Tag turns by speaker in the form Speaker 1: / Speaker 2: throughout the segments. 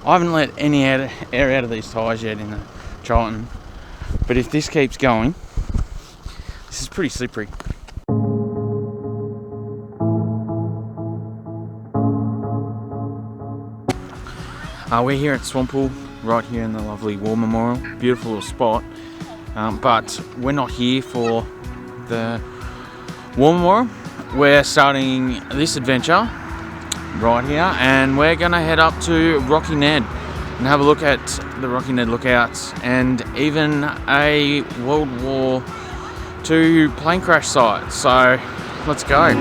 Speaker 1: I haven't let any air out of these tyres yet in the Triton, but if this keeps going, this is pretty slippery. We're here at Swamp Pool, right here in the lovely War Memorial. Beautiful little spot, but we're not here for the War Memorial. We're starting this adventure right here, and we're gonna head up to Rocky Ned and have a look at the Rocky Ned Lookouts and even a World War II plane crash site. So let's go.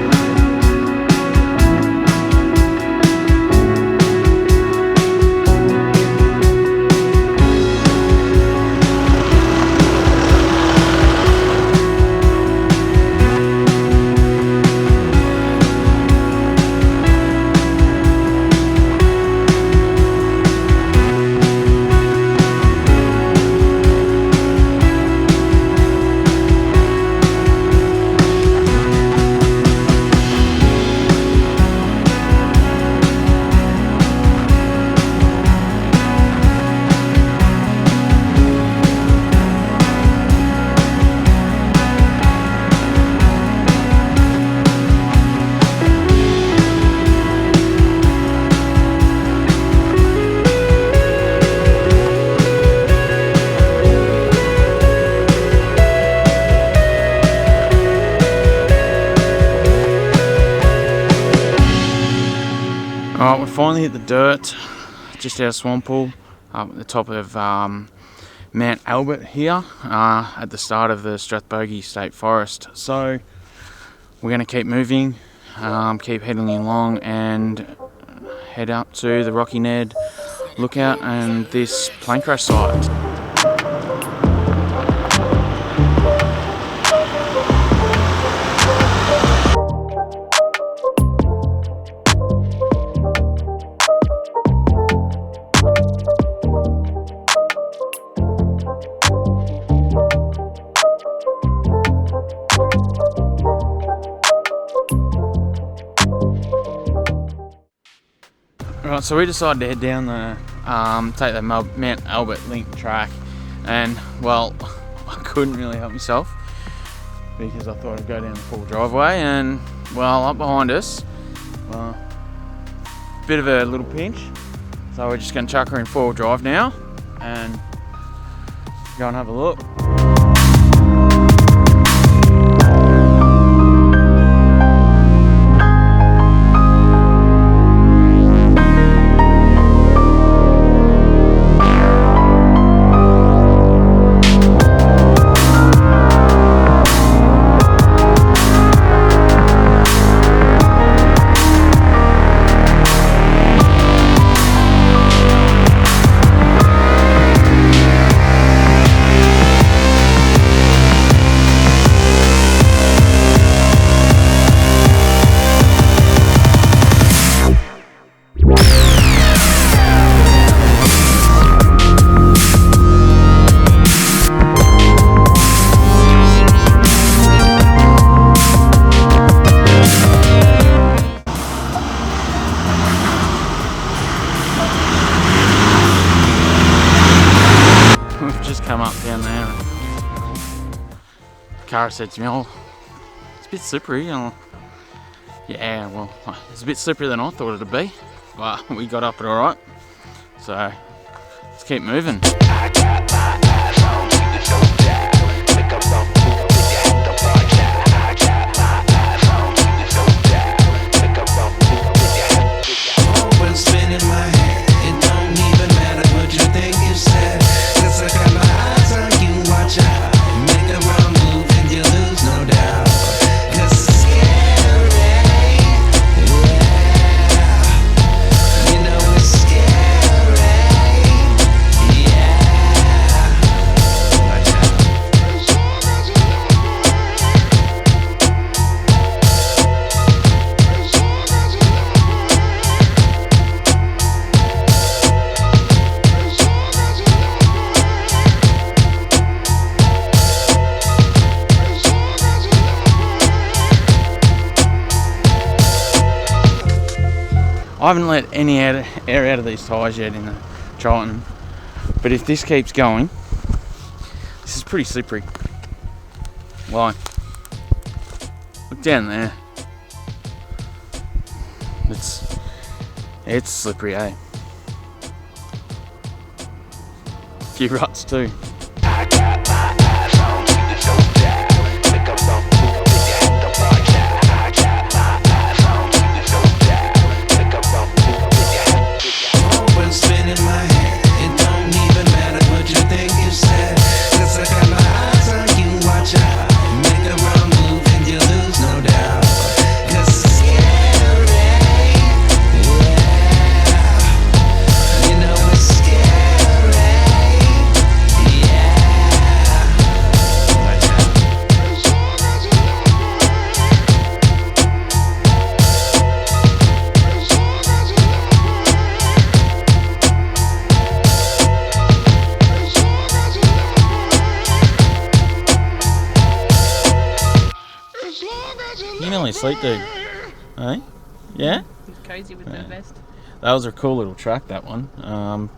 Speaker 1: Alright, we finally hit the dirt just out of Swamp Pool, up at the top of Mount Albert here, at the start of the Strathbogie State Forest. So we're going to keep moving, keep heading along and head up to the Rocky Ned Lookout and this plane crash site. Right, so we decided to head down the, take the Mount Albert link track, and well, I couldn't really help myself because I thought I'd go down the full driveway, and well, up behind us, well, bit of a little pinch, so we're just going to chuck her in four-wheel drive now and go and have a look. Come up down there, and Cara said to me, "Oh, it's a bit slippery." And yeah, well, it's a bit slipperier than I thought it'd be, but we got up it all right. So let's keep moving. I haven't let any air out of these tyres yet in the Triton. But if this keeps going, this is pretty slippery. Like, look down there. It's slippery, eh? A few ruts too. You nearly sleep, dude. Hey? Yeah?
Speaker 2: Cozy with the vest.
Speaker 1: That was a cool little track, that one.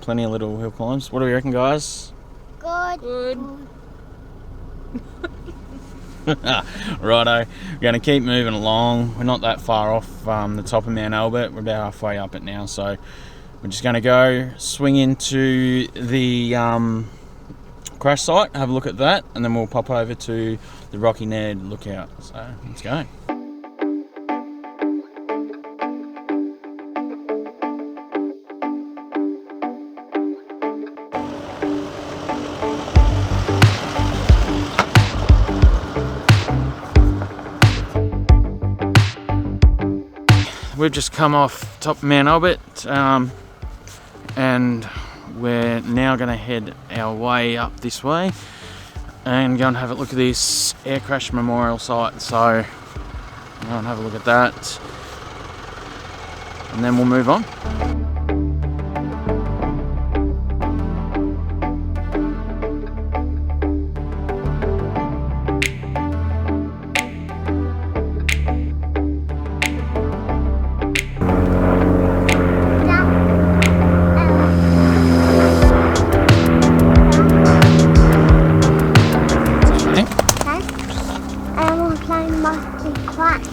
Speaker 1: Plenty of little hill climbs. What do we reckon, guys?
Speaker 2: Good.
Speaker 1: Righto. We're going to keep moving along. We're not that far off the top of Mount Albert. We're about halfway up it now, so we're just going to go swing into the crash site, have a look at that, and then we'll pop over to the Rocky Ned Lookout. So let's go. We've just come off top of Mount Albert, and we're now going to head our way up this way and go and have a look at this air crash memorial site. So go and have a look at that, and then we'll move on.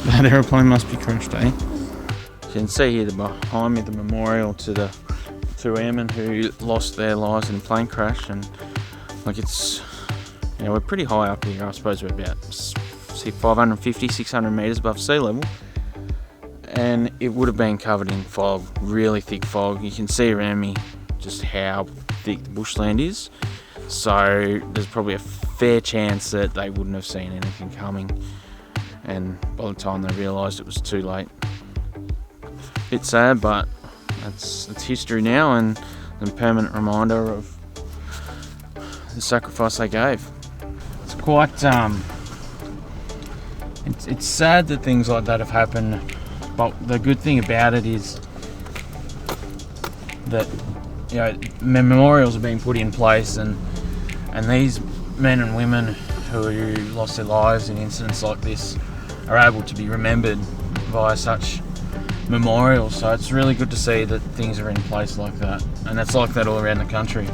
Speaker 1: That aeroplane must be crashed, eh? You can see here behind me the memorial to the two airmen who lost their lives in a plane crash, and like it's, you know, we're pretty high up here. I suppose we're about 550, 600 metres above sea level, and it would have been covered in fog, really thick fog. You can see around me just how thick the bushland is, so there's probably a fair chance that they wouldn't have seen anything coming. And by the time they realised, it was too late. Bit sad, but it's history now, and a permanent reminder of the sacrifice they gave. It's quite it's sad that things like that have happened, but the good thing about it is that, you know, memorials are being put in place, and these men and women who lost their lives in incidents like this are able to be remembered via such memorials. So it's really good to see that things are in place like that, and it's like that all around the country.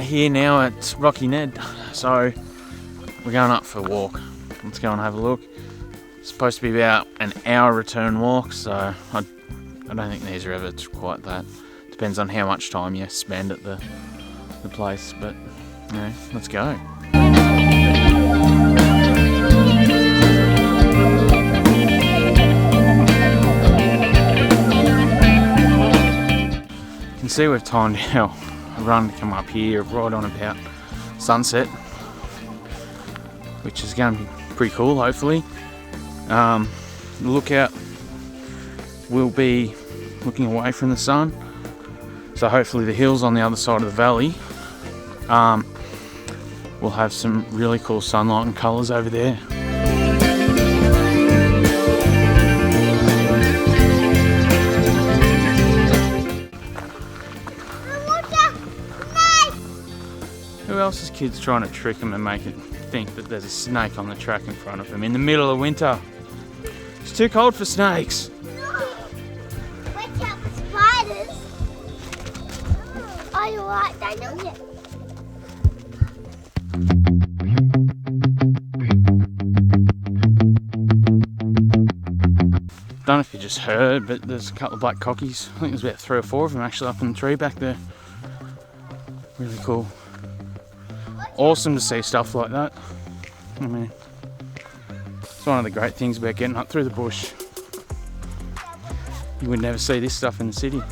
Speaker 1: Here now at Rocky Ned, so we're going up for a walk. Let's go and have a look, It's supposed to be about an hour return walk, so I don't think these are ever quite that. Depends on how much time you spend at the place, but yeah, let's go. You can see we've timed our run to come up here right on about sunset, which is going to be pretty cool, hopefully. The lookout will be looking away from the sun, so hopefully the hills on the other side of the valley will have some really cool sunlight and colours over there. Who else's kids trying to trick them and make it think that there's a snake on the track in front of them in the middle of winter? It's too cold for snakes.
Speaker 3: Watch out for spiders. Are you alright, Daniel? Yeah.
Speaker 1: Don't know if you just heard, but there's a couple of black cockies. I think there's about 3 or 4 of them actually up in the tree back there. Really cool. Awesome to see stuff like that. I mean, it's one of the great things about getting up through the bush. You would never see this stuff in the city.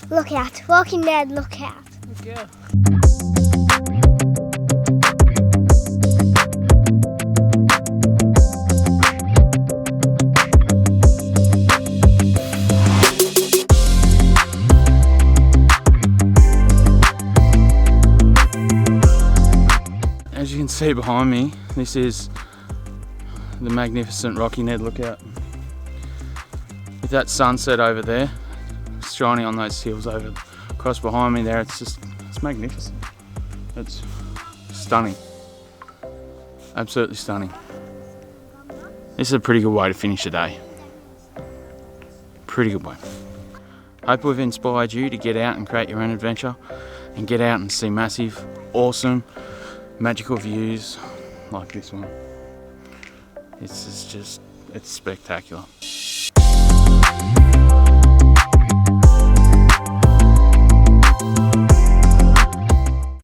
Speaker 3: Lookout. Rocky Ned Lookout.
Speaker 2: Yeah.
Speaker 1: As you can see behind me, this is the magnificent Rocky Ned Lookout. With that sunset over there, shining on those hills over across behind me there, it's magnificent. It's stunning. Absolutely stunning. This is a pretty good way to finish a day. Pretty good way. Hope we've inspired you to get out and create your own adventure and get out and see massive, awesome, magical views like this one. It's spectacular.